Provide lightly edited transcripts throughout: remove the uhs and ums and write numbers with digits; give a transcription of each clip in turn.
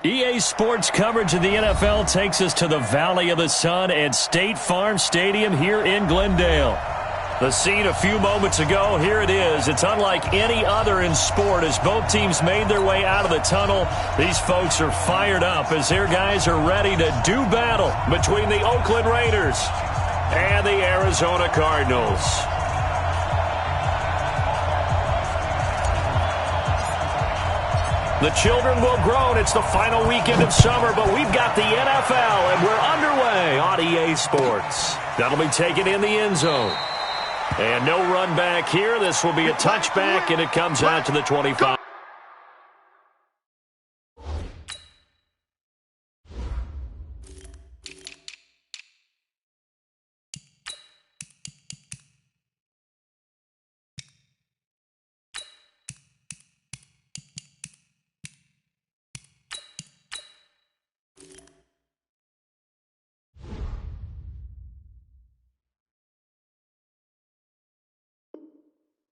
EA Sports coverage of the NFL takes us to the Valley of the Sun at State Farm Stadium here in Glendale. The scene a few moments ago, here it is. It's unlike any other in sport as both teams made their way out of the tunnel. These folks are fired up as their guys are ready to do battle between the Oakland Raiders and the Arizona Cardinals. The children will groan. It's the final weekend of summer, but we've got the NFL, and we're underway on EA Sports. That'll be taken in the end zone. And no run back here. This will be a touchback, and it comes out to the 25.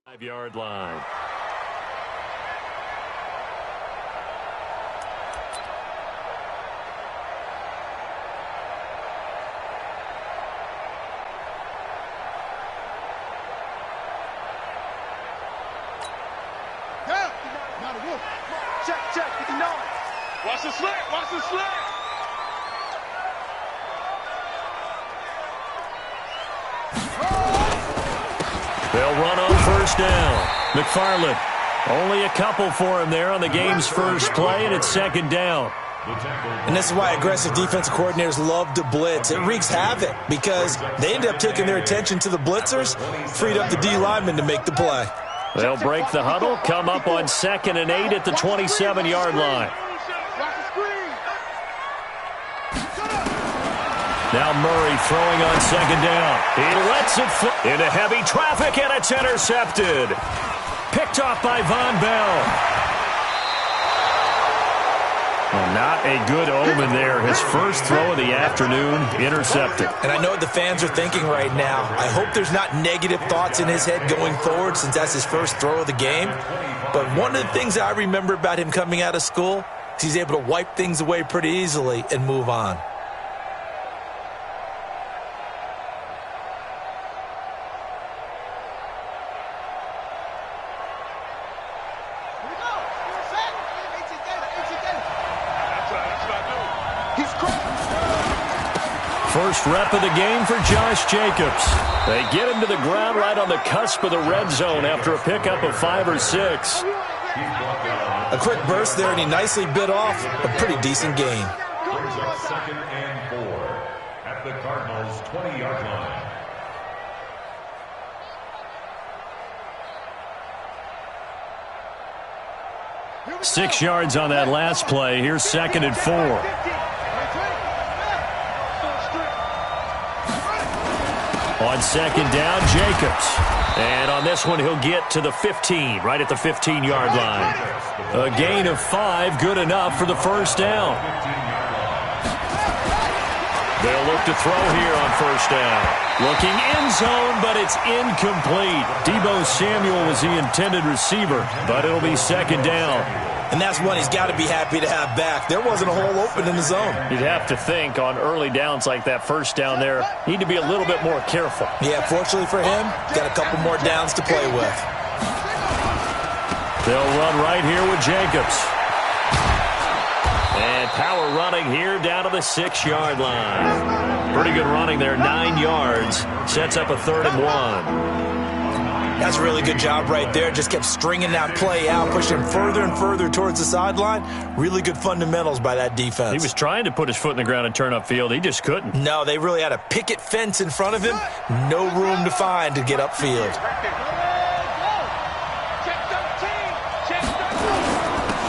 Five-yard line. Check, 59. Watch the slant, watch the slant. They'll run on first down. McFarland, only a couple for him there on the game's first play, and it's second down. And this is why aggressive defensive coordinators love to blitz. It wreaks havoc because they end up taking their attention to the blitzers, freed up the D linemen to make the play. They'll break the huddle, come up on 2nd and 8 at the 27-yard line. Now Murray throwing on second down. He lets it fly into heavy traffic, and it's intercepted. Picked off by Von Bell. Well, not a good omen there. His first throw of the afternoon, intercepted. And I know what the fans are thinking right now. I hope there's not negative thoughts in his head going forward since that's his first throw of the game. But one of the things I remember about him coming out of school is he's able to wipe things away pretty easily and move on. First rep of the game for Josh Jacobs. They get him to the ground right on the cusp of the red zone after a pickup of 5 or 6. A quick burst there, and he nicely bit off a pretty decent gain. Brings up 2nd and 4 at the Cardinals' 20-yard line. 6 yards on that last play. Here's 2nd and 4. On second down, Jacobs. And on this one, he'll get to the 15, right at the 15-yard line. A gain of 5, good enough for the first down. They'll look to throw here on first down. Looking end zone, but it's incomplete. Deebo Samuel was the intended receiver, but it'll be second down. And that's one he's got to be happy to have back. There wasn't a hole open in the zone. You'd have to think on early downs like that first down there, need to be a little bit more careful. Yeah, fortunately for him, got a couple more downs to play with. They'll run right here with Jacobs. And power running here down to the 6-yard line. Pretty good running there, 9 yards. Sets up a 3rd and 1. That's a really good job right there. Just kept stringing that play out, pushing further and further towards the sideline. Really good fundamentals by that defense. He was trying to put his foot in the ground and turn upfield. He just couldn't. No, they really had a picket fence in front of him. No room to find to get upfield.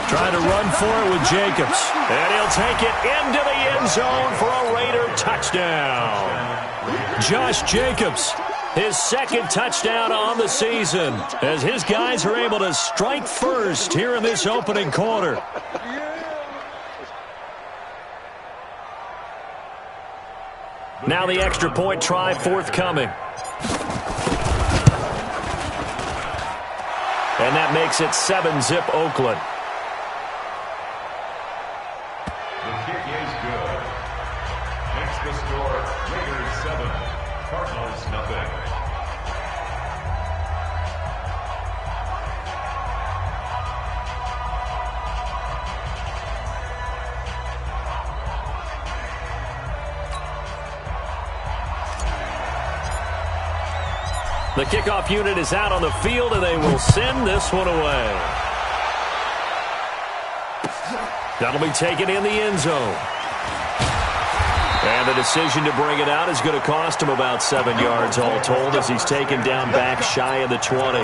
Trying to run for it with Jacobs. And he'll take it into the end zone for a Raider touchdown. Josh Jacobs. His 2nd touchdown on the season as his guys are able to strike first here in this opening quarter. Now the extra point try forthcoming. And that makes it 7-zip Oakland. is good. Makes the score Raiders 7, Cardinals nothing. The kickoff unit is out on the field, and they will send this one away. That'll be taken in the end zone. And the decision to bring it out is going to cost him about 7 yards all told as he's taken down back shy of the 20.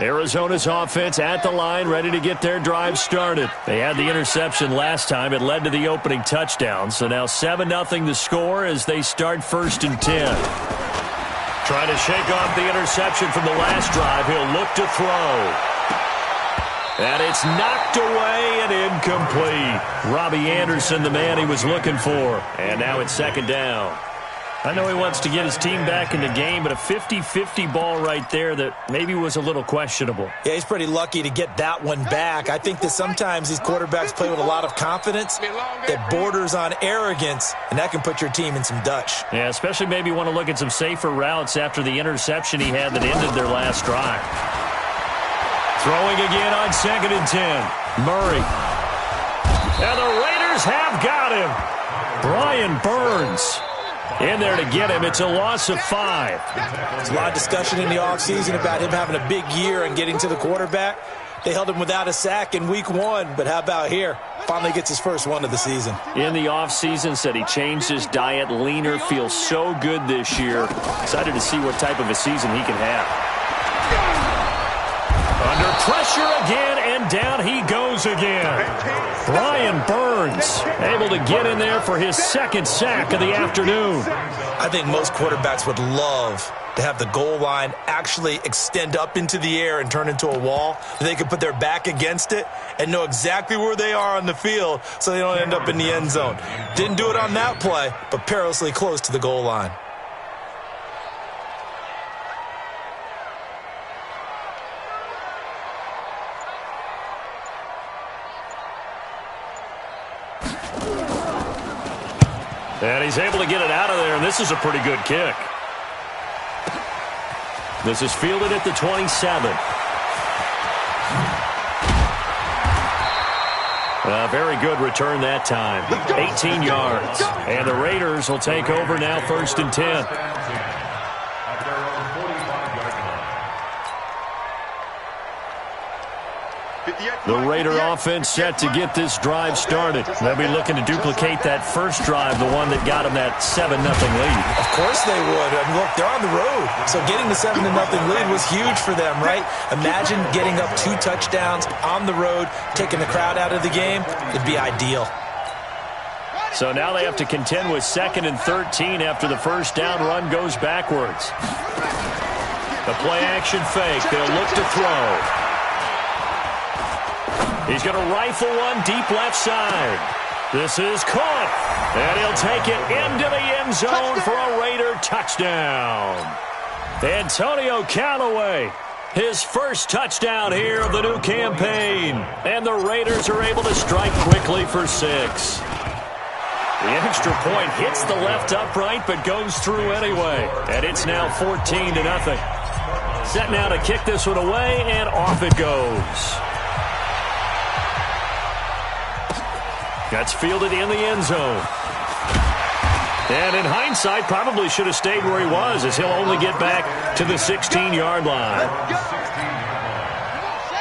Arizona's offense at the line, ready to get their drive started. They had the interception last time. It led to the opening touchdown. So now 7-0 the score as they start 1st and 10. Trying to shake off the interception from the last drive. He'll look to throw. And it's knocked away and incomplete. Robbie Anderson, the man he was looking for. And now it's 2nd down. I know he wants to get his team back in the game, but a 50-50 ball right there that maybe was a little questionable. Yeah, he's pretty lucky to get that one back. I think that sometimes these quarterbacks play with a lot of confidence that borders on arrogance, and that can put your team in some Dutch. Yeah, especially maybe want to look at some safer routes after the interception he had that ended their last drive. Throwing again on 2nd and 10. Murray. And the Raiders have got him. Brian Burns in there to get him. It's a loss of 5. There's a lot of discussion in the offseason about him having a big year and getting to the quarterback. They held him without a sack in week 1, but how about here? Finally gets his first one of the season. In the offseason, said he changed his diet, leaner, feels so good this year. Excited to see what type of a season he can have. Under pressure again, and down he goes again. Brian Burns able to get in there for his 2nd sack of the afternoon. I think most quarterbacks would love to have the goal line actually extend up into the air and turn into a wall. They could put their back against it and know exactly where they are on the field so they don't end up in the end zone. Didn't do it on that play, but perilously close to the goal line. And he's able to get it out of there, and this is a pretty good kick. This is fielded at the 27. A very good return that time. 18 yards. And the Raiders will take over now 1st and 10. The Raider offense set to get this drive started. They'll be looking to duplicate that first drive, the one that got them that 7-0 lead. Of course they would. And look, they're on the road. So getting the 7-0 lead was huge for them, right? Imagine getting up 2 touchdowns on the road, taking the crowd out of the game. It'd be ideal. So now they have to contend with 2nd and 13 after the first down run goes backwards. The play action fake. They'll look to throw. He's going to rifle one deep left side. This is caught. And he'll take it into the end zone for a Raider touchdown. Antonio Callaway, his first touchdown here of the new campaign. And the Raiders are able to strike quickly for 6. The extra point hits the left upright but goes through anyway. And it's now 14-0. Set now to kick this one away, and off it goes. That's fielded in the end zone. And in hindsight, probably should have stayed where he was, as he'll only get back to the 16-yard line.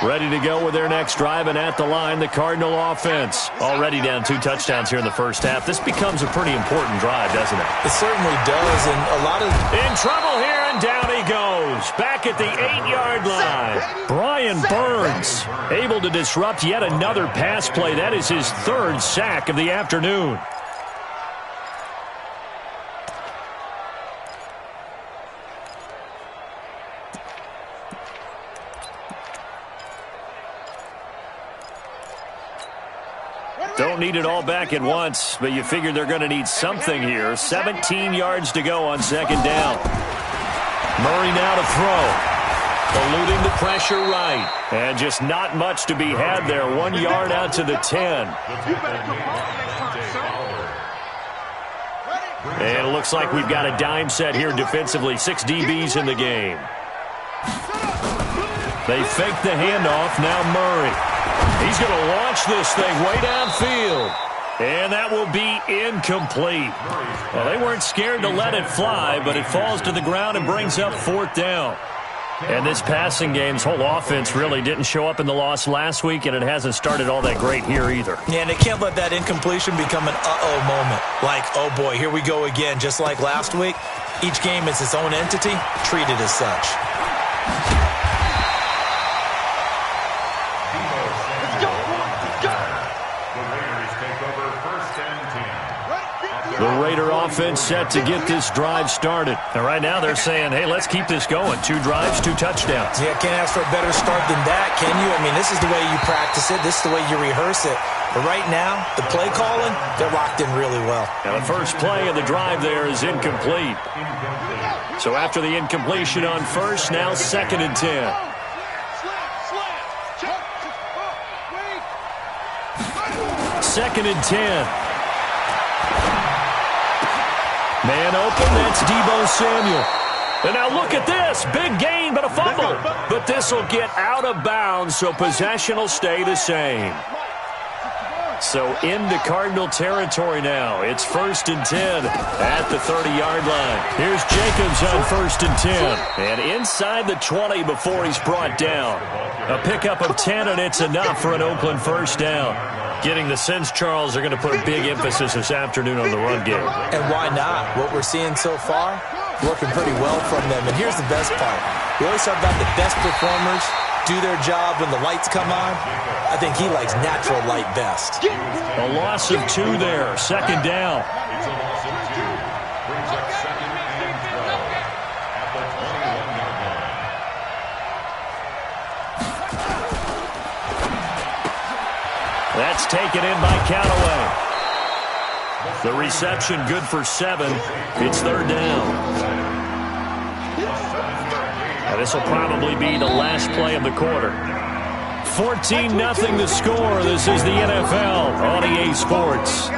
Ready to go with their next drive, and at the line, the Cardinal offense. Already down 2 touchdowns here in the first half. This becomes a pretty important drive, doesn't it? It certainly does, and a lot of... In trouble here, and down he goes. Back at the 8-yard line. Brian Burns able to disrupt yet another pass play. That is his 3rd sack of the afternoon. Don't need it all back at once, but you figure they're going to need something here. 17 yards to go on second down. Murray now to throw. Eluding the pressure right. And just not much to be had there. 1 yard out to the 10. And it looks like we've got a dime set here defensively. 6 DBs in the game. They fake the handoff. Now Murray. He's going to launch this thing way downfield. And that will be incomplete. Well, they weren't scared to let it fly, but it falls to the ground and brings up 4th down. And this passing game's whole offense really didn't show up in the loss last week, and it hasn't started all that great here either. Yeah, and they can't let that incompletion become an uh-oh moment. Like, oh boy, here we go again. Just like last week, each game is its own entity, treated as such. The Raider offense set to get this drive started. And right now they're saying, hey, let's keep this going. 2 drives, 2 touchdowns. Yeah, can't ask for a better start than that, can you? I mean, this is the way you practice it. This is the way you rehearse it. But right now, the play calling, they're locked in really well. Now the first play of the drive there is incomplete. So after the incompletion on first, now 2nd and 10. 2nd and 10. Man open, that's Deebo Samuel. And now look at this. Big gain, but a fumble. But this will get out of bounds, so possession will stay the same. So into Cardinal territory now. It's 1st and 10 at the 30-yard line. Here's Jacobs on 1st and 10. And inside the 20 before he's brought down. A pickup of 10, and it's enough for an Oakland first down. Getting the sense, Charles, they're going to put a big emphasis this afternoon on the run game. And why not? What we're seeing so far, working pretty well from them. And here's the best part. We always talk about the best performers do their job when the lights come on. I think he likes natural light best. A loss of 2 there. 2nd down. It's a loss of 2. Brings up 2nd and 12 at the 21-yard line. That's taken in by Callaway. The reception good for 7. It's 3rd down. Now this will probably be the last play of the quarter. 14-0 the score. This is the NFL on EA Sports.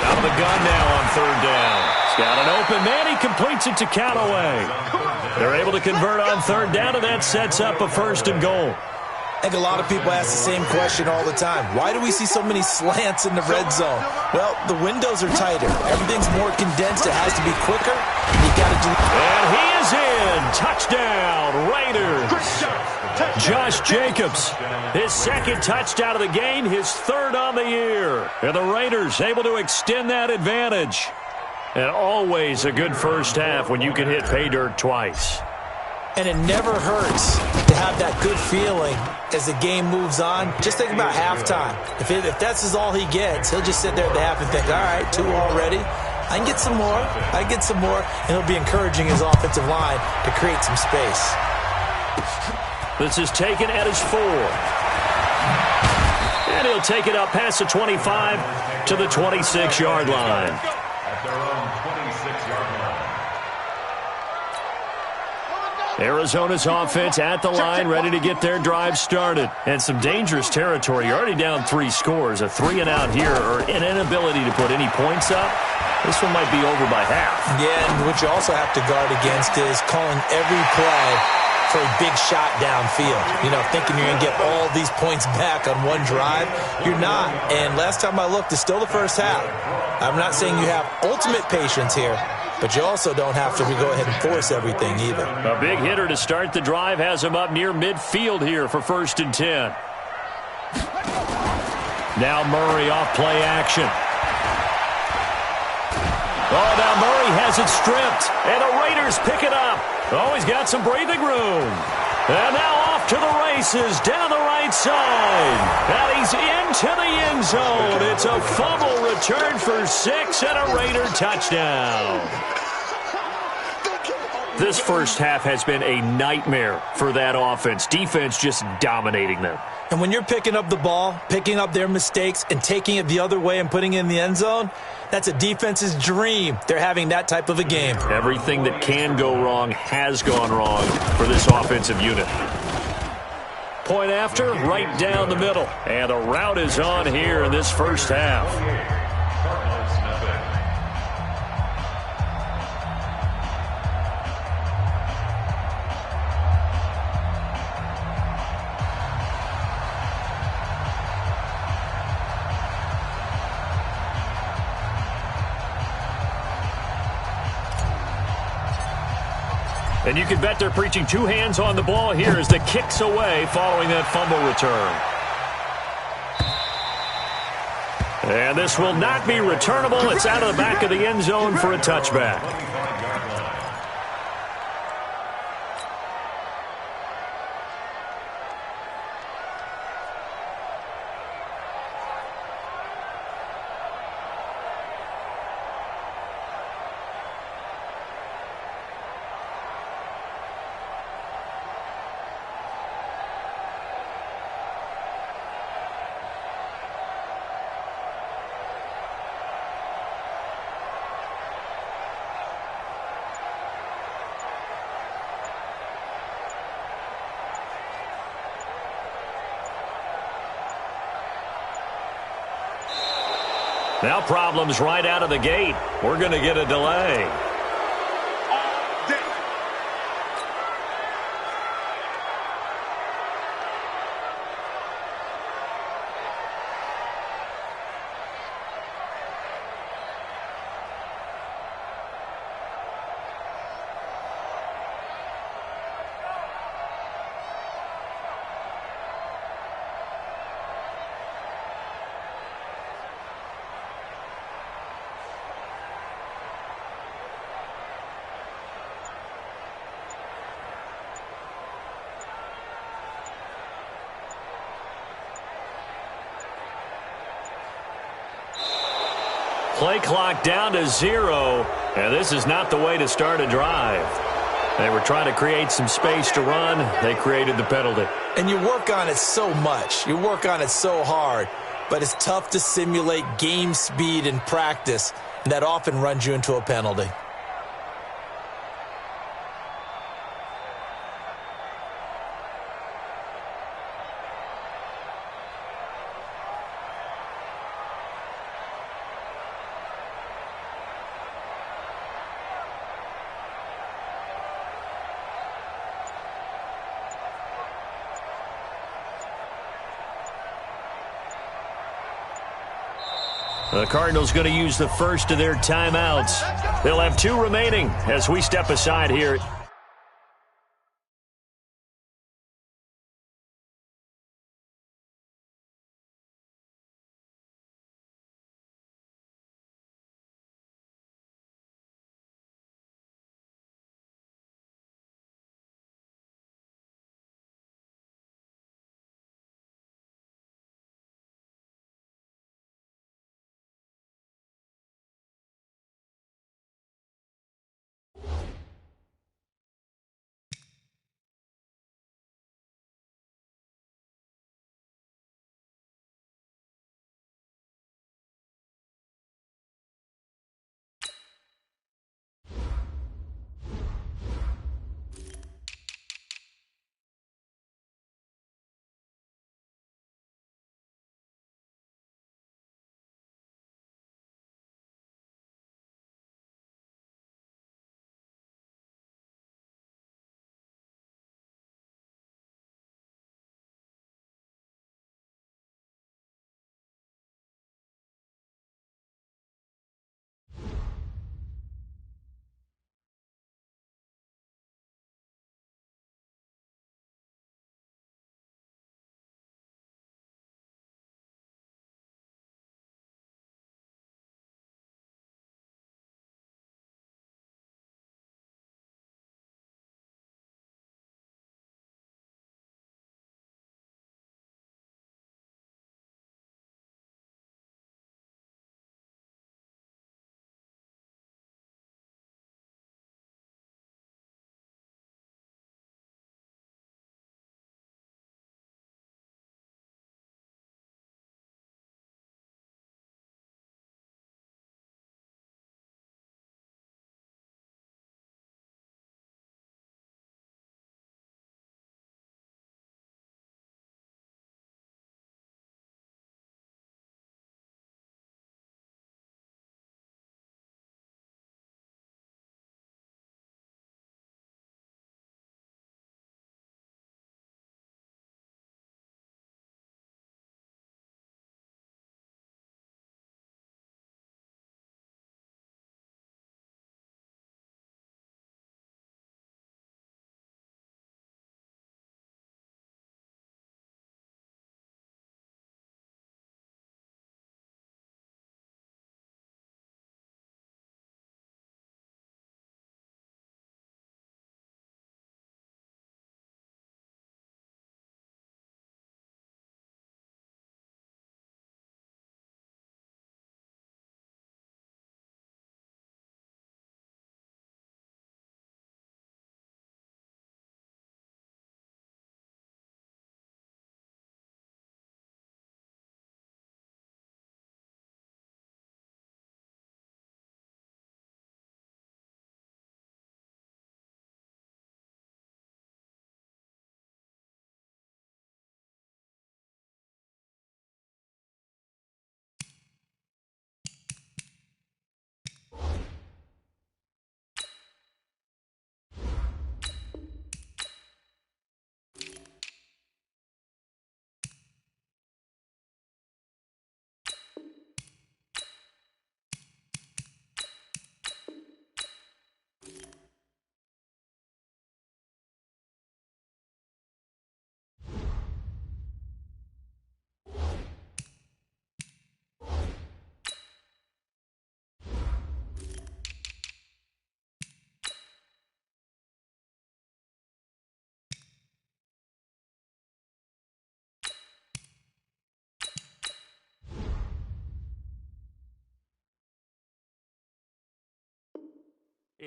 Out of the gun now on 3rd down. He's got an open man. He completes it to Callaway. They're able to convert on 3rd down, and that sets up a 1st and goal. I think a lot of people ask the same question all the time. Why do we see so many slants in the red zone? Well, the windows are tighter. Everything's more condensed. It has to be quicker. You got to do. And he is in. Touchdown, Raiders. Josh Jacobs, his 2nd touchdown of the game, his 3rd on the year. And the Raiders able to extend that advantage. And always a good first half when you can hit pay dirt twice. And it never hurts to have that good feeling as the game moves on. Just think about halftime. If that's all he gets, he'll just sit there at the half and think, all right, 2 already. I can get some more. I can get some more. And he'll be encouraging his offensive line to create some space. This is taken at his 4. And he'll take it up past the 25 to the 26-yard line. At their own 26-yard line. Arizona's offense at the line, ready to get their drive started. And some dangerous territory. You're already down 3 scores. A 3-and-out here, or an inability to put any points up. This one might be over by half. Yeah, and what you also have to guard against is calling every play for a big shot downfield. You know, thinking you're going to get all these points back on one drive. You're not. And last time I looked, it's still the first half. I'm not saying you have ultimate patience here, but you also don't have to go ahead and force everything either. A big hitter to start the drive has him up near midfield here for 1st and 10. Now Murray off play action. Oh, now Murray has it stripped, and the Raiders pick it up. Oh, he's got some breathing room. And now off to the races down the right side. And he's into the end zone. It's a fumble return for 6 and a Raider touchdown. This first half has been a nightmare for that offense. Defense just dominating them. And when you're picking up the ball, picking up their mistakes, and taking it the other way and putting it in the end zone, that's a defense's dream. They're having that type of a game. Everything that can go wrong has gone wrong for this offensive unit. Point after, right down the middle. And the route is on here in this first half. Cardinals nothing. And you can bet they're preaching 2 hands on the ball here as the kick's away following that fumble return. And this will not be returnable. It's out of the back of the end zone for a touchback. Now problems right out of the gate. We're going to get a delay. Play clock down to 0, and this is not the way to start a drive. They were trying to create some space to run. They created the penalty. And you work on it so much. You work on it so hard. But it's tough to simulate game speed in practice, and that often runs you into a penalty. The Cardinals going to use the first of their timeouts. They'll have 2 remaining as we step aside here.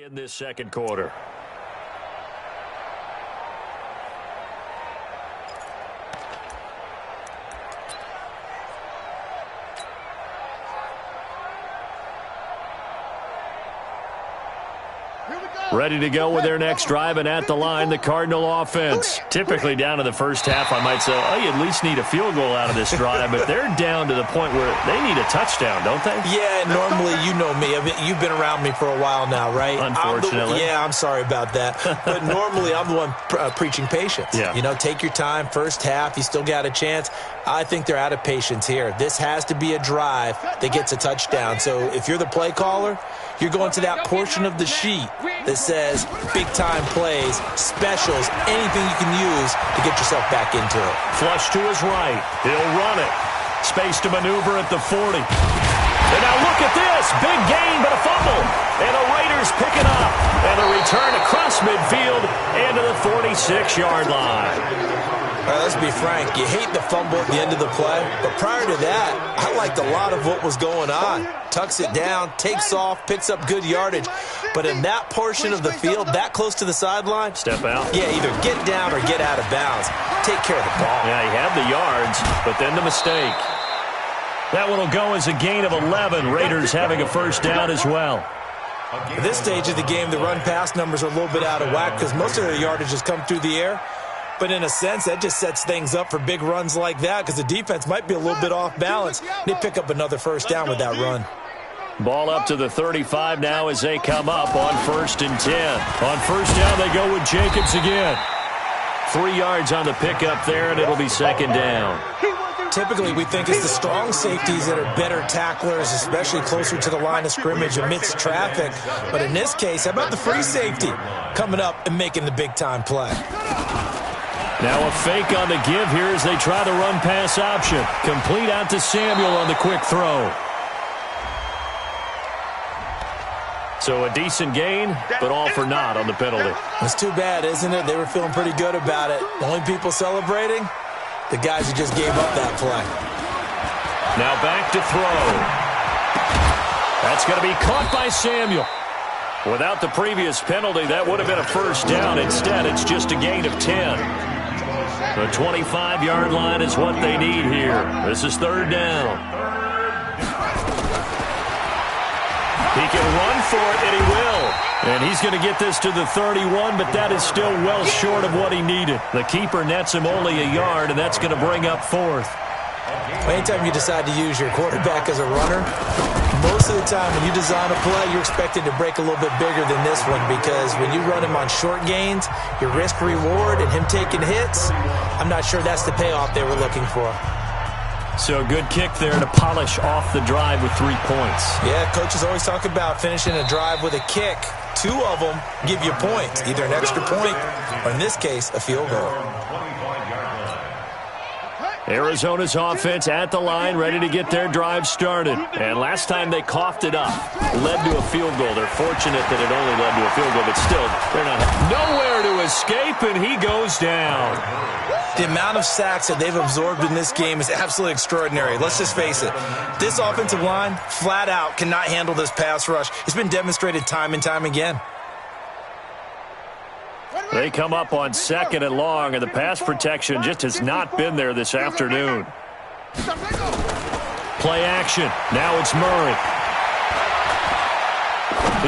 In this second quarter. Ready to go with their next drive, and at the line, the Cardinal offense. Typically down in the first half, I might say, oh, you at least need a field goal out of this drive, but they're down to the point where they need a touchdown, don't they? Yeah, normally, you know me. You've been around me for a while now, right? Unfortunately. I'm sorry about that. But normally, I'm the one preaching patience. Yeah. You know, take your time. First half, you still got a chance. I think they're out of patience here. This has to be a drive that gets a touchdown. So if you're the play caller, you're going to that portion of the sheet that says big-time plays, specials, anything you can use to get yourself back into it. Flush to his right. He'll run it. Space to maneuver at the 40. And now look at this. Big gain, but a fumble. And the Raiders pick it up. And a return across midfield and to the 46-yard line. All right, let's be frank. You hate the fumble at the end of the play, but prior to that, I liked a lot of what was going on. Tucks it down, takes off, picks up good yardage. But in that portion of the field, that close to the sideline, step out. Yeah, either get down or get out of bounds. Take care of the ball. Yeah, he had the yards, but then the mistake. That one will go as a gain of 11. Raiders having a first down as well. At this stage of the game, the run-pass numbers are a little bit out of whack because most of their yardage has come through the air. But in a sense, that just sets things up for big runs like that because the defense might be a little bit off balance. They pick up another first down with that run. Ball up to the 35 now as they come up on 1st and 10. On first down, they go with Jacobs again. 3 yards on the pickup there, and it'll be second down. Typically, we think it's the strong safeties that are better tacklers, especially closer to the line of scrimmage amidst traffic. But in this case, how about the free safety coming up and making the big-time play? Now a fake on the give here as they try the run-pass option. Complete out to Samuel on the quick throw. So a decent gain, but all for naught on the penalty. It's too bad, isn't it? They were feeling pretty good about it. The only people celebrating, the guys who just gave up that play. Now back to throw. That's going to be caught by Samuel. Without the previous penalty, that would have been a first down. Instead, it's just a gain of 10. The 25-yard line is what they need here. This is third down. He can run for it, and he will. And he's going to get this to the 31, but that is still well short of what he needed. The keeper nets him only a yard, and that's going to bring up 4th. Anytime you decide to use your quarterback as a runner, most of the time when you design a play, you're expected to break a little bit bigger than this one because when you run him on short gains, your risk-reward and him taking hits, I'm not sure that's the payoff they were looking for. So a good kick there to polish off the drive with 3 points. Yeah, coaches always talk about finishing a drive with a kick. 2 of them give you points, either an extra point or, in this case, a field goal. Arizona's offense at the line, ready to get their drive started. And last time they coughed it up, led to a field goal. They're fortunate that it only led to a field goal, but still, they're not nowhere to escape, and he goes down. The amount of sacks that they've absorbed in this game is absolutely extraordinary. Let's just face it. This offensive line, flat out, cannot handle this pass rush. It's been demonstrated time and time again. They come up on 2nd and long, and the pass protection just has not been there this afternoon. Play action. Now it's Murray.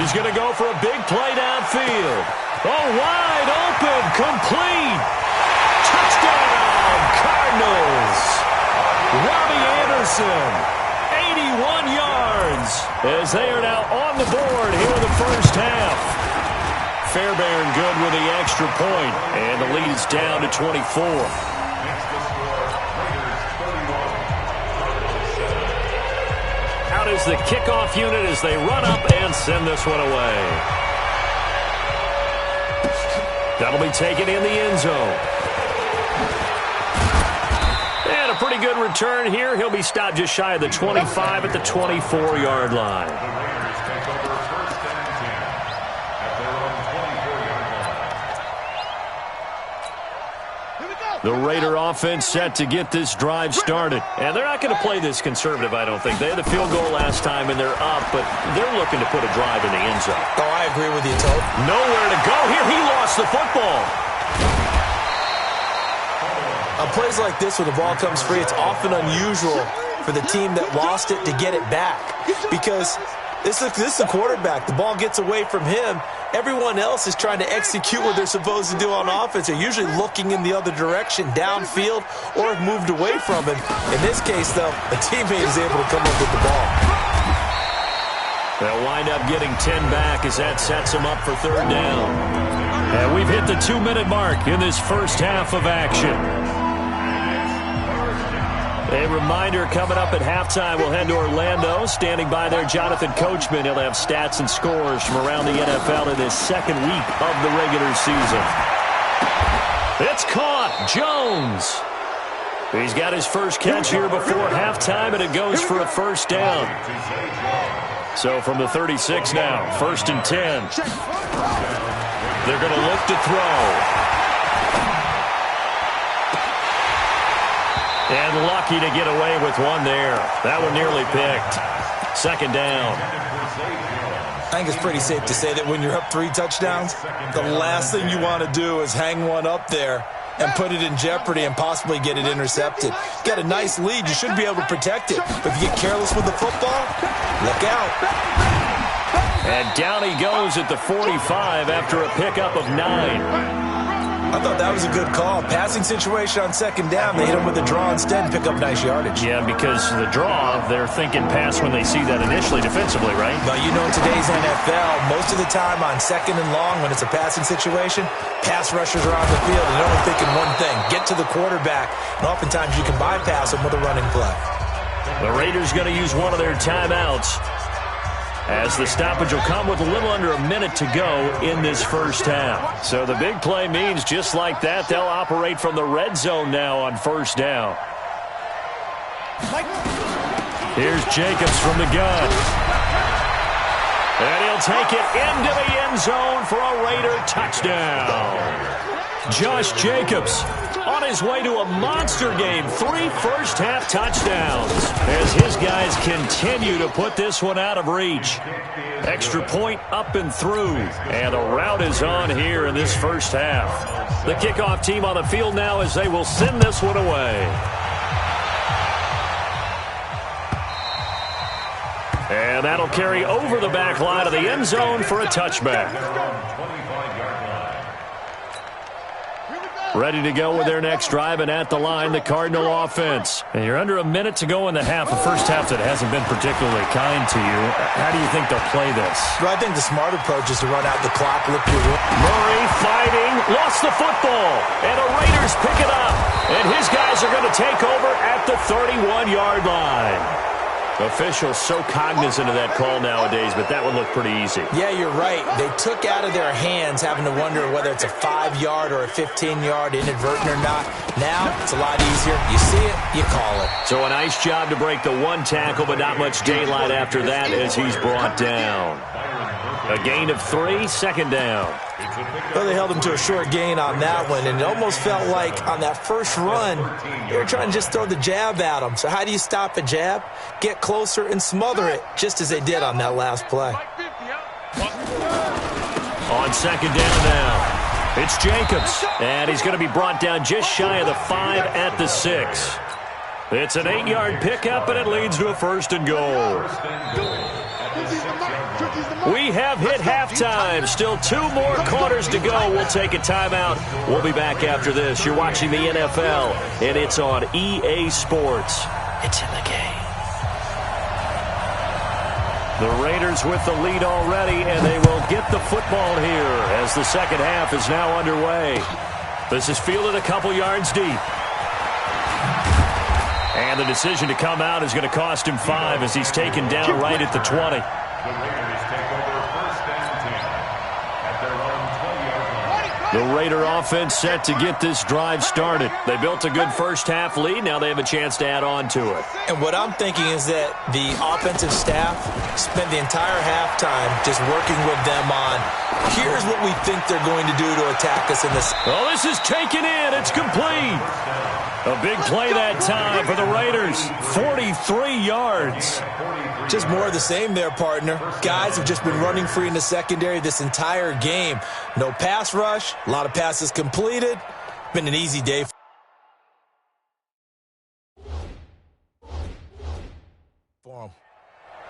He's going to go for a big play downfield. Oh, wide open, complete. Touchdown, Cardinals. Robbie Anderson, 81 yards, as they are now on the board here in the first half. Fairbairn good with the extra point, and the lead is down to 24. Out is the kickoff unit as they run up and send this one away. That'll be taken in the end zone. And a pretty good return here. He'll be stopped just shy of the 25 at the 24-yard line. The Raider offense set to get this drive started. And they're not going to play this conservative, I don't think. They had the field goal last time, and they're up, but they're looking to put a drive in the end zone. Oh, I agree with you, Toad. Nowhere to go here. He lost the football. On plays like this, when the ball comes free, it's often unusual for the team that lost it to get it back. Because this is the quarterback. The ball gets away from him. Everyone else is trying to execute what they're supposed to do on offense. They're usually looking in the other direction, downfield, or have moved away from him. In this case, though, a teammate is able to come up with the ball. They'll wind up getting 10 back as that sets them up for third down. And we've hit the 2-minute mark in this first half of action. A reminder, coming up at halftime, we'll head to Orlando. Standing by there, Jonathan Coachman. He'll have stats and scores from around the NFL in his second week of the regular season. It's caught. Jones. He's got his first catch here before halftime, and it goes for a first down. So from the 36 now, 1st and 10. They're going to look to throw. And lucky to get away with one there. That one nearly picked. Second down. I think it's pretty safe to say that when you're up 3 touchdowns, the last thing you want to do is hang one up there and put it in jeopardy and possibly get it intercepted. You got a nice lead. You should be able to protect it. But if you get careless with the football, look out. And down he goes at the 45 after a pickup of 9. I thought that was a good call. Passing situation on second down. They hit him with a draw instead and pick up nice yardage. Yeah, because the draw, they're thinking pass when they see that initially defensively, right? But you know, in today's NFL, most of the time on second and long, when it's a passing situation, pass rushers are on the field and they're only thinking one thing, get to the quarterback. And oftentimes you can bypass them with a running play. The Raiders going to use one of their timeouts, as the stoppage will come with a little under a minute to go in this first half. So the big play means just like that, they'll operate from the red zone now on first down. Here's Jacobs from the gun. And he'll take it into the end zone for a Raider touchdown. Josh Jacobs on his way to a monster game. 3 first-half touchdowns as his guys continue to put this one out of reach. Extra point up and through. And the route is on here in this first half. The kickoff team on the field now as they will send this one away. And that'll carry over the back line of the end zone for a touchback. Ready to go with their next drive, and at the line, the Cardinal offense. And you're under a minute to go in the half, a first half that hasn't been particularly kind to you. How do you think they'll play this? Well, I think the smart approach is to run out the clock, lift your room. Murray fighting, lost the football, and the Raiders pick it up. And his guys are going to take over at the 31-yard line. Officials so cognizant of that call nowadays, but that one looked pretty easy. Yeah, you're right. They took out of their hands having to wonder whether it's a 5-yard or a 15-yard inadvertent or not. Now, it's a lot easier. You see it, you call it. So a nice job to break the one tackle, but not much daylight after that as he's brought down. A gain of 3, second down. Well, they held him to a short gain on that one, and it almost felt like on that first run, they were trying to just throw the jab at him. So how do you stop a jab? Get closer and smother it, just as they did on that last play. On second down now, it's Jacobs, and he's going to be brought down just shy of the 5 at the 6. It's an 8-yard pickup, and it leads to a first and goal. We have hit halftime. Still 2 more quarters to go. We'll take a timeout. We'll be back after this. You're watching the NFL, and it's on EA Sports. It's in the game. The Raiders with the lead already, and they will get the football here as the second half is now underway. This is fielded a couple yards deep. And the decision to come out is going to cost him 5 as he's taken down right at the 20. The Raider offense set to get this drive started. They built a good first-half lead. Now they have a chance to add on to it. And what I'm thinking is that the offensive staff spent the entire halftime just working with them on, here's what we think they're going to do to attack us in this. Oh, this is taken in. It's complete. A big play that time for the Raiders. 43 yards. Just more of the same there, partner. Guys have just been running free in the secondary this entire game. No pass rush. A lot of passes completed. Been an easy day for them.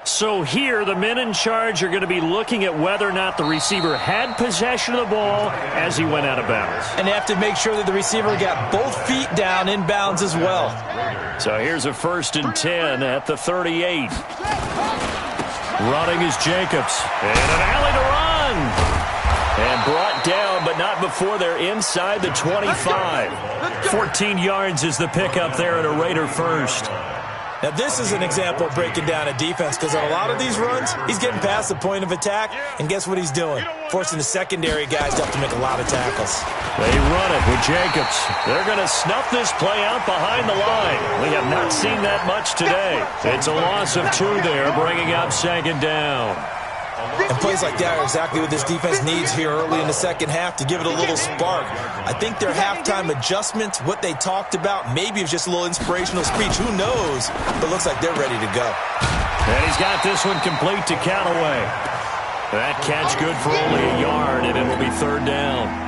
So here, the men in charge are going to be looking at whether or not the receiver had possession of the ball as he went out of bounds. And they have to make sure that the receiver got both feet down in bounds as well. So here's a 1st and 10 at the 38. Running is Jacobs. And an alley to run. And brought down, but not before they're inside the 25. 14 yards is the pickup there at a Raider first. Now, this is an example of breaking down a defense because on a lot of these runs, he's getting past the point of attack, and guess what he's doing? Forcing the secondary guys to have to make a lot of tackles. They run it with Jacobs. They're going to snuff this play out behind the line. We have not seen that much today. It's a loss of 2 there, bringing up 2nd down. And plays like that are exactly what this defense needs here early in the second half to give it a little spark. I think their halftime adjustments, what they talked about, maybe it was just a little inspirational speech. Who knows? But it looks like they're ready to go. And he's got this one complete to Callaway. That catch good for only a yard, and it'll be 3rd down.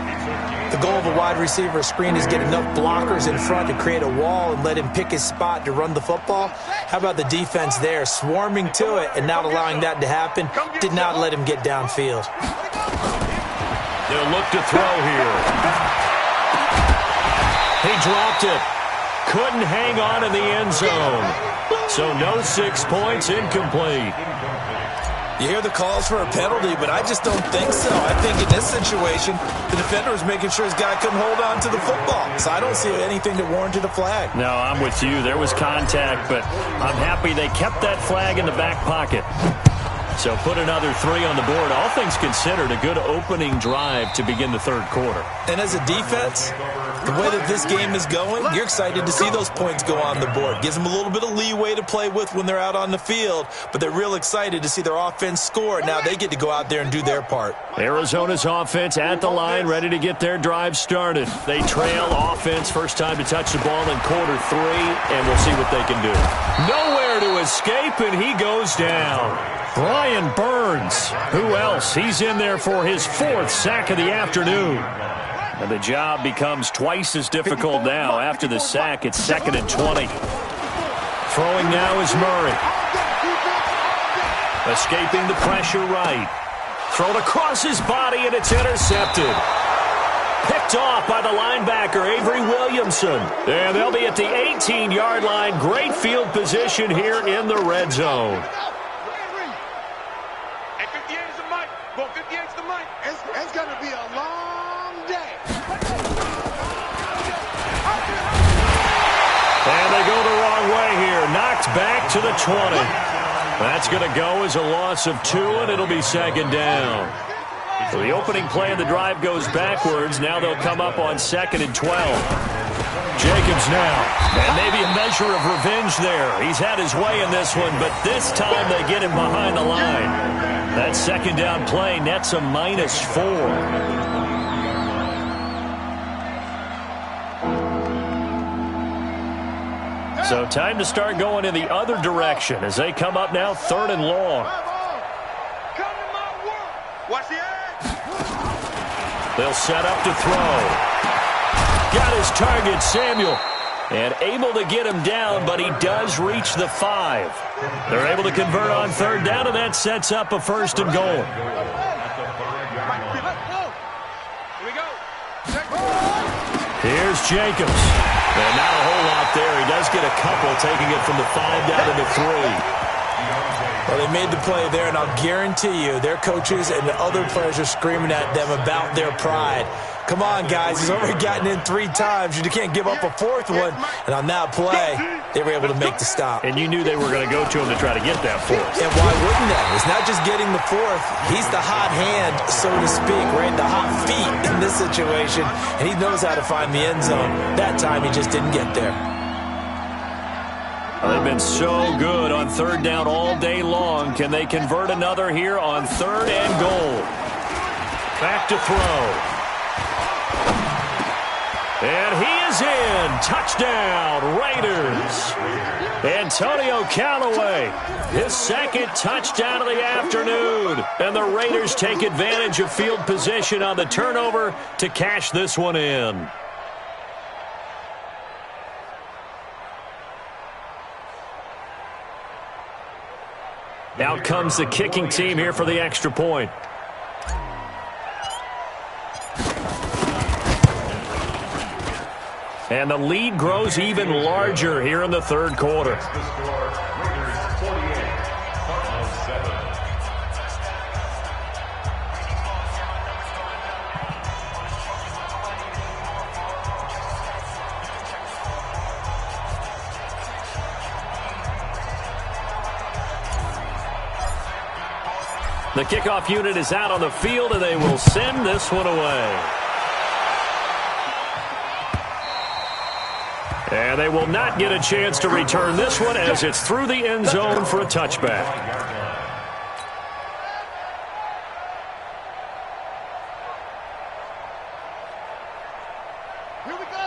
The goal of a wide receiver screen is get enough blockers in front to create a wall and let him pick his spot to run the football. How about the defense there, swarming to it and not allowing that to happen? Did not let him get downfield. They'll look to throw here. He dropped it. Couldn't hang on in the end zone. So no 6 points, incomplete. You hear the calls for a penalty, but I just don't think so. I think in this situation, the defender was making sure his guy couldn't hold on to the football. So I don't see anything that warranted a flag. No, I'm with you. There was contact, but I'm happy they kept that flag in the back pocket. So put another 3 on the board. All things considered, a good opening drive to begin the 3rd quarter. And as a defense, the way that this game is going, you're excited to see those points go on the board. Gives them a little bit of leeway to play with when they're out on the field, but they're real excited to see their offense score. Now they get to go out there and do their part. Arizona's offense at the line, ready to get their drive started. They trail offense, first time to touch the ball in quarter 3, and we'll see what they can do. Nowhere to escape, and he goes down. Brian Burns. Who else? He's in there for his 4th sack of the afternoon. And the job becomes twice as difficult now. After the sack, it's 2nd and 20. Throwing now is Murray. Escaping the pressure right. Thrown across his body, and it's intercepted. Picked off by the linebacker, Avery Williamson. And they'll be at the 18-yard line. Great field position here in the red zone. It's going to be a long day. And they go the wrong way here. Knocked back to the 20. That's going to go as a loss of 2, and it'll be 2nd down. So the opening play of the drive goes backwards. Now they'll come up on 2nd and 12. Jacobs now. And maybe a measure of revenge there. He's had his way in this one, but this time they get him behind the line. That 2nd down play nets a -4. So time to start going in the other direction as they come up now 3rd and long. They'll set up to throw. Got his target, Samuel. And able to get him down, but he does reach the 5. They're able to convert on 3rd down, and that sets up a 1st and goal. Here's Jacobs. And not a whole lot there. He does get a couple, taking it from the 5 down to the 3. Well, they made the play there, and I'll guarantee you their coaches and the other players are screaming at them about their pride. Come on, guys. He's already gotten in 3 times. You can't give up a 4th one. And on that play, they were able to make the stop. And you knew they were going to go to him to try to get that 4th. And why wouldn't they? It's not just getting the 4th. He's the hot hand, so to speak, right? The hot feet in this situation. And he knows how to find the end zone. That time, he just didn't get there. They've been so good on 3rd down all day long. Can they convert another here on 3rd and goal? Back to throw. And he is in. Touchdown, Raiders. Antonio Callaway, his second touchdown of the afternoon. And the Raiders take advantage of field position on the turnover to cash this one in. Out comes the kicking team here for the extra point. And the lead grows even larger here in the third quarter. The kickoff unit is out on the field, and they will send this one away. And they will not get a chance to return this one as it's through the end zone for a touchback.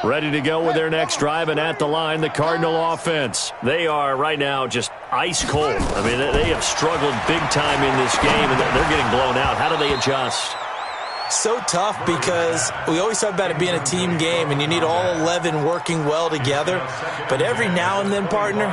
Ready to go with their next drive, and at the line, the Cardinal offense. They are right now just ice cold. I mean, they have struggled big time in this game, and they're getting blown out. How do they adjust? So tough because we always talk about it being a team game and you need all 11 working well together. But every now and then, partner,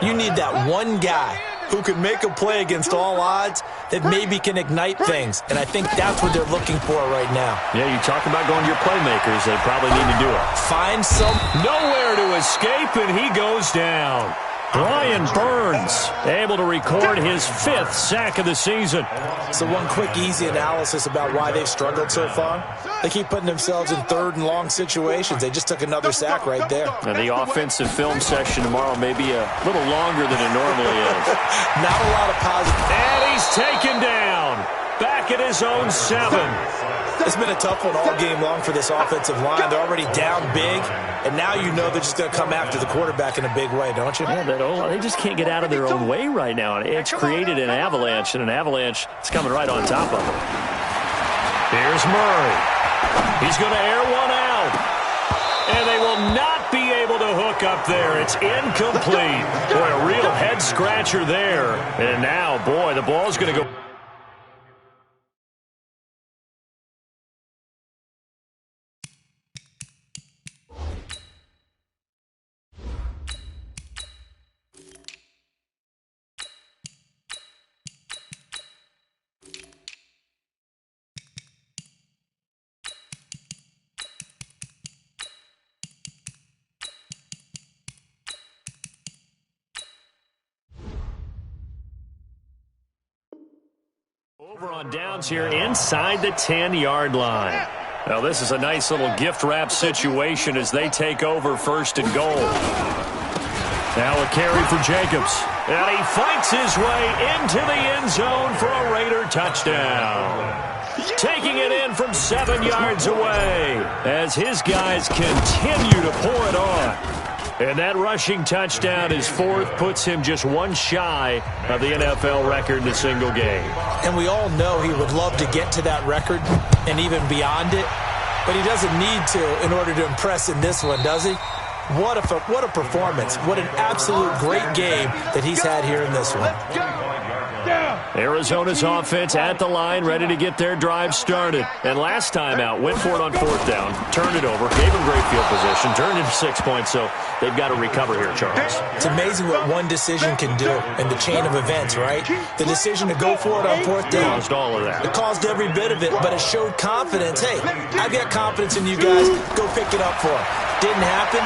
you need that one guy who can make a play against all odds that maybe can ignite things. And I think that's what they're looking for right now. Yeah, you talk about going to your playmakers. They probably need to do it. Find some. Nowhere to escape, and he goes down. Brian Burns able to record his 5th sack of the season. So one quick, easy analysis about why they've struggled so far. They keep putting themselves in third and long situations. They just took another sack right there. And the offensive film session tomorrow may be a little longer than it normally is. Not a lot of positive. And he's taken down. Back at his own 7. It's been a tough one all game long for this offensive line. They're already down big, and now you know they're just going to come after the quarterback in a big way, don't you? Yeah, they just can't get out of their own way right now. It's created an avalanche, and an avalanche is coming right on top of them. Here's Murray. He's going to air one out. And they will not be able to hook up there. It's incomplete. Boy, a real head-scratcher there. And now, boy, the ball's going to go. Over on downs here inside the 10-yard line. Now this is a nice little gift wrap situation as they take over 1st and goal. Now a carry for Jacobs. And he fights his way into the end zone for a Raider touchdown. Taking it in from 7 yards away as his guys continue to pour it on. And that rushing touchdown, his 4th, puts him just one shy of the NFL record in a single game. And we all know he would love to get to that record and even beyond it, but he doesn't need to in order to impress in this one, does he? What a performance. What an absolute great game that he's had here in this one. Arizona's offense at the line, ready to get their drive started. And last time out, went for it on 4th down, turned it over, gave him great field position, turned into 6 points, so they've got to recover here, Charles. It's amazing what one decision can do in the chain of events, right? The decision to go for it on 4th down. Caused all of that. It caused every bit of it, but it showed confidence. Hey, I've got confidence in you guys. Go pick it up for them. Didn't happen.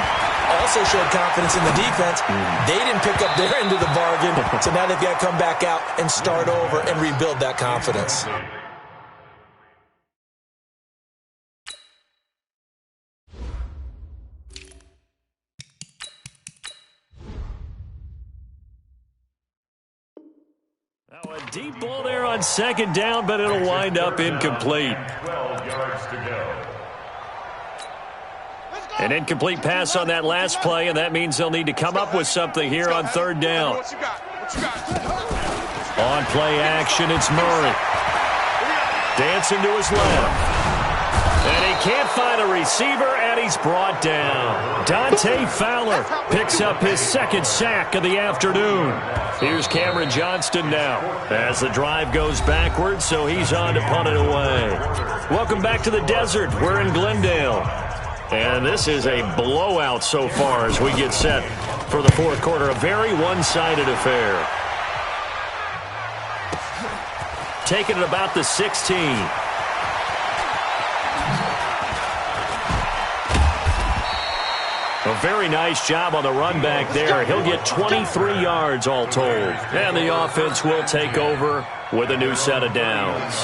Also showed confidence in the defense. They didn't pick up their end of the bargain, so now they've got to come back out and start over and rebuild that confidence. Now a deep ball there on 2nd down, but it'll wind up incomplete. 12 yards to go. An incomplete pass on that last play, and that means they'll need to come up with something here on 3rd down. On play action, it's Murray. Dancing to his left. And he can't find a receiver, and he's brought down. Dante Fowler picks up his second sack of the afternoon. Here's Cameron Johnston now as the drive goes backwards, so he's on to punt it away. Welcome back to the desert. We're in Glendale. And this is a blowout so far as we get set for the fourth quarter. A very one-sided affair. Taking it about the 16. A very nice job on the run back there. He'll get 23 yards all told. And the offense will take over with a new set of downs.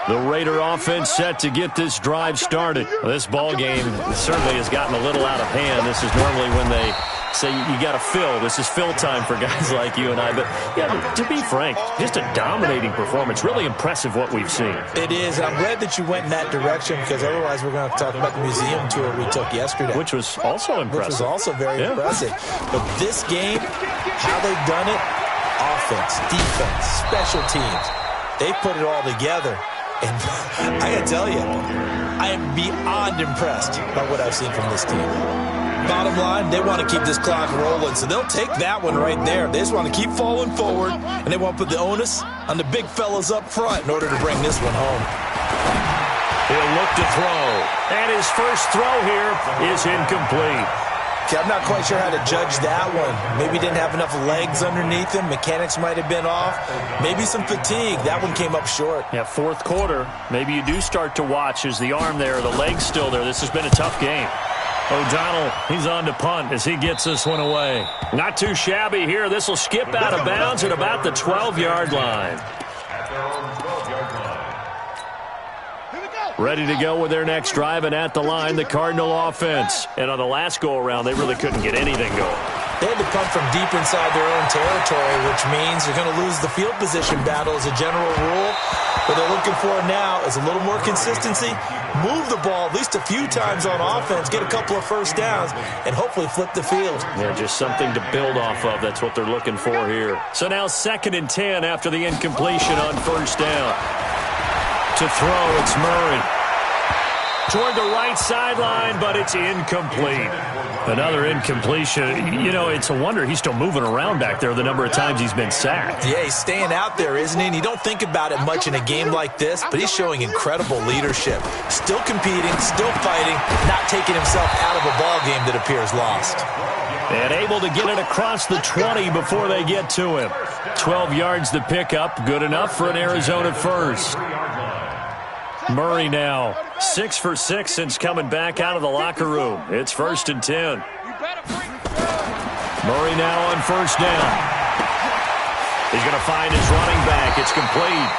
The Raider offense set to get this drive started. This ball game certainly has gotten a little out of hand. This is normally when they say you got to fill. This is fill time for guys like you and I. But, yeah, to be frank, just a dominating performance. Really impressive what we've seen. It is, and I'm glad that you went in that direction because otherwise we're going to talk about the museum tour we took yesterday. Which was also impressive. Which was also very impressive. But this game, how they've done it, offense, defense, special teams, they put it all together. And I got to tell you, I am beyond impressed by what I've seen from this team. Bottom line, they want to keep this clock rolling, so they'll take that one right there. They just want to keep falling forward, and they want to put the onus on the big fellas up front in order to bring this one home. He'll look to throw, and his first throw here is incomplete. Okay, I'm not quite sure how to judge that one. Maybe he didn't have enough legs underneath him. Mechanics might have been off. Maybe some fatigue. That one came up short. Yeah, fourth quarter. Maybe you do start to watch as the arm there, the leg's still there. This has been a tough game. O'Donnell, he's on to punt as he gets this one away. Not too shabby here. This will skip out of bounds at about the 12-yard line. Ready to go with their next drive, and at the line, the Cardinal offense. And on the last go-around, they really couldn't get anything going. They had to punt from deep inside their own territory, which means they're going to lose the field position battle as a general rule. What they're looking for now is a little more consistency, move the ball at least a few times on offense, get a couple of first downs, and hopefully flip the field. Yeah, just something to build off of. That's what they're looking for here. So now 2nd and 10 after the incompletion on first down. To throw, it's Murray. Toward the right sideline, but it's incomplete. Another incompletion. You know, it's a wonder he's still moving around back there the number of times he's been sacked. Yeah, he's staying out there, isn't he? And you don't think about it much in a game like this, but he's showing incredible leadership. Still competing, still fighting, not taking himself out of a ball game that appears lost. And able to get it across the 20 before they get to him. 12 yards to pick up, good enough for an Arizona first. Murray now 6 for 6 since coming back out of the locker room. It's 1st and 10. Murray now on first down. He's going to find his running back. It's complete.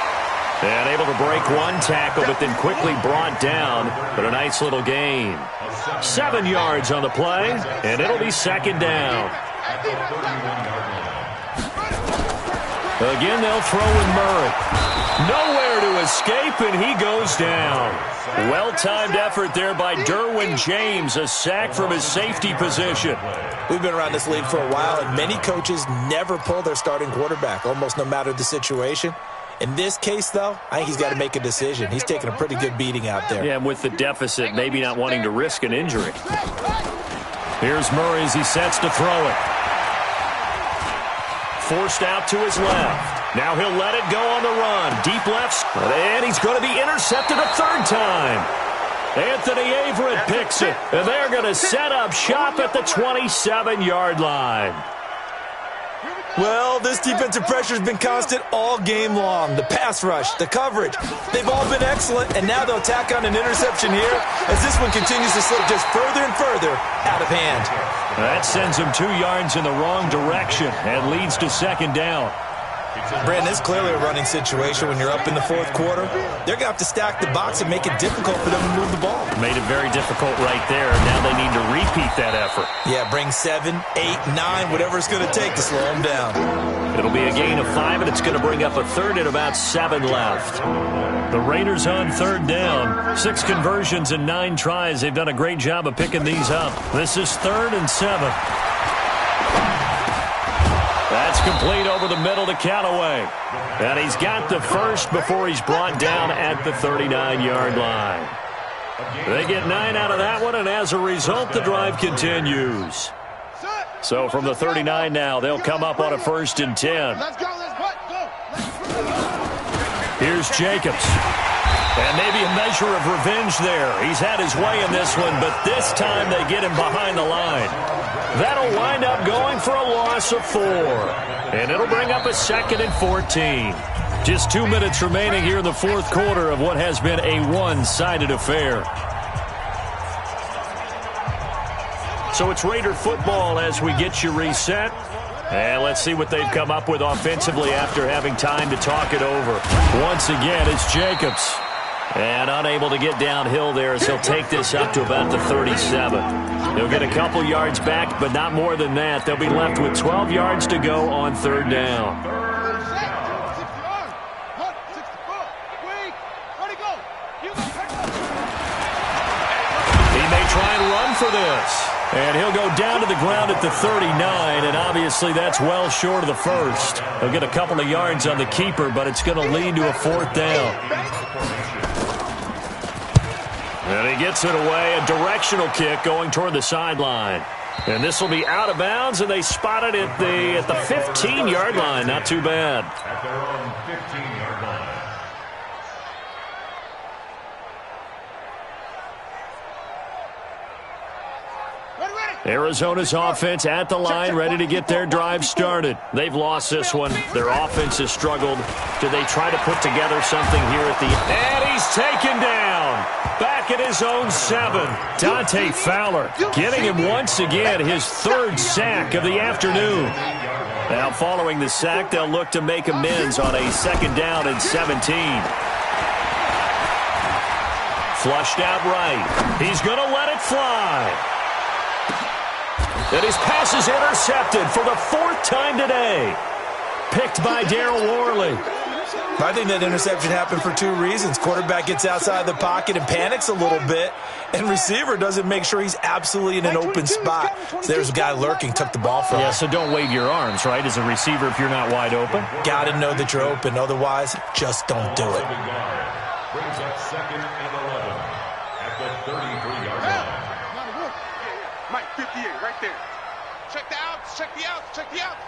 And able to break one tackle, but then quickly brought down. But a nice little gain. 7 yards on the play, and it'll be 2nd down. Again, they'll throw with Murray. Nowhere to escape, and he goes down. Well-timed effort there by Derwin James, a sack from his safety position. We've been around this league for a while, and many coaches never pull their starting quarterback, almost no matter the situation. In this case, though, I think he's got to make a decision. He's taking a pretty good beating out there. Yeah, and with the deficit, maybe not wanting to risk an injury. Here's Murray as he sets to throw it. Forced out to his left. Now he'll let it go on the run. Deep left. And he's going to be intercepted a 3rd time. Anthony Averett picks it. And they're going to set up shop at the 27-yard line. Well, this defensive pressure has been constant all game long. The pass rush, the coverage, they've all been excellent, and now they'll tack on an interception here as this one continues to slip just further and further out of hand. That sends him 2 yards in the wrong direction and leads to 2nd down. Brandon, this is clearly a running situation when you're up in the 4th quarter. They're going to have to stack the box and make it difficult for them to move the ball. Made it very difficult right there. Now they need to repeat that effort. Yeah, bring 7, 8, 9, whatever it's going to take to slow them down. It'll be a gain of 5, and it's going to bring up a 3rd and about 7 left. The Raiders on 3rd down. 6 conversions and 9 tries. They've done a great job of picking these up. This is 3rd and 7. That's complete over the middle to Callaway. And he's got the first before he's brought down at the 39-yard line. They get 9 out of that one, and as a result, the drive continues. So from the 39 now, they'll come up on a 1st and 10. Here's Jacobs. And maybe a measure of revenge there. He's had his way in this one, but this time they get him behind the line. That'll wind up going for a loss of 4. And it'll bring up a 2nd and 14. Just 2 minutes remaining here in the 4th quarter of what has been a one-sided affair. So it's Raider football as we get you reset. And let's see what they've come up with offensively after having time to talk it over. Once again, it's Jacobs. And unable to get downhill there as he'll take this up to about the 37. He'll get a couple yards back, but not more than that. They'll be left with 12 yards to go on 3rd down. He may try and run for this. And he'll go down to the ground at the 39, and obviously that's well short of the first. He'll get a couple of yards on the keeper, but it's going to lead to a 4th down. And he gets it away, a directional kick going toward the sideline. And this will be out of bounds, and they spot it at the 15-yard line. Not too bad. At their own 15-yard line. Arizona's offense at the line, ready to get their drive started. They've lost this one. Their offense has struggled. Do they try to put together something here at the end? And he's taken down. Back at his own 7. Dante Fowler getting him once again his 3rd sack of the afternoon. Now following the sack, they'll look to make amends on a 2nd down and 17. Flushed out right. He's going to let it fly. And his pass is intercepted for the 4th time today. Picked by Darryl Worley. I think that interception happened for 2 reasons. Quarterback gets outside the pocket and panics a little bit, and receiver doesn't make sure he's absolutely in an open spot. So there's a guy lurking, took the ball from him. Yeah, so don't wave your arms, right, as a receiver if you're not wide open. Got to know that you're open. Otherwise, just don't do it. Brings up 2nd and 11 at the 33-yard line. Mike, 58, right there. Check the outs, check the outs, check the outs.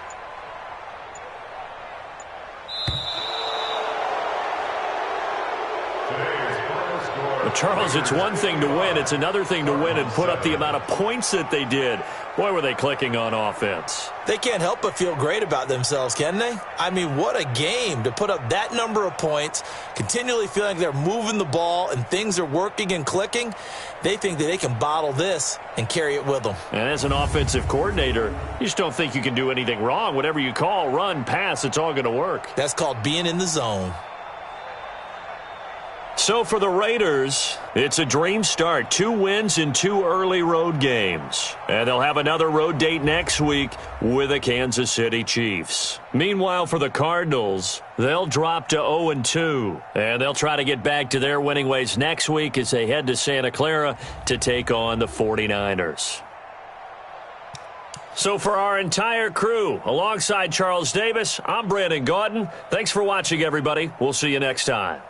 Well, Charles, it's one thing to win. It's another thing to win and put up the amount of points that they did. Boy, were they clicking on offense. They can't help but feel great about themselves, can they? I mean, what a game to put up that number of points, continually feeling they're moving the ball and things are working and clicking. They think that they can bottle this and carry it with them. And as an offensive coordinator, you just don't think you can do anything wrong. Whatever you call, run, pass, it's all going to work. That's called being in the zone. So for the Raiders, it's a dream start. 2 wins in 2 early road games. And they'll have another road date next week with the Kansas City Chiefs. Meanwhile, for the Cardinals, they'll drop to 0-2. And they'll try to get back to their winning ways next week as they head to Santa Clara to take on the 49ers. So for our entire crew, alongside Charles Davis, I'm Brandon Gaudin. Thanks for watching, everybody. We'll see you next time.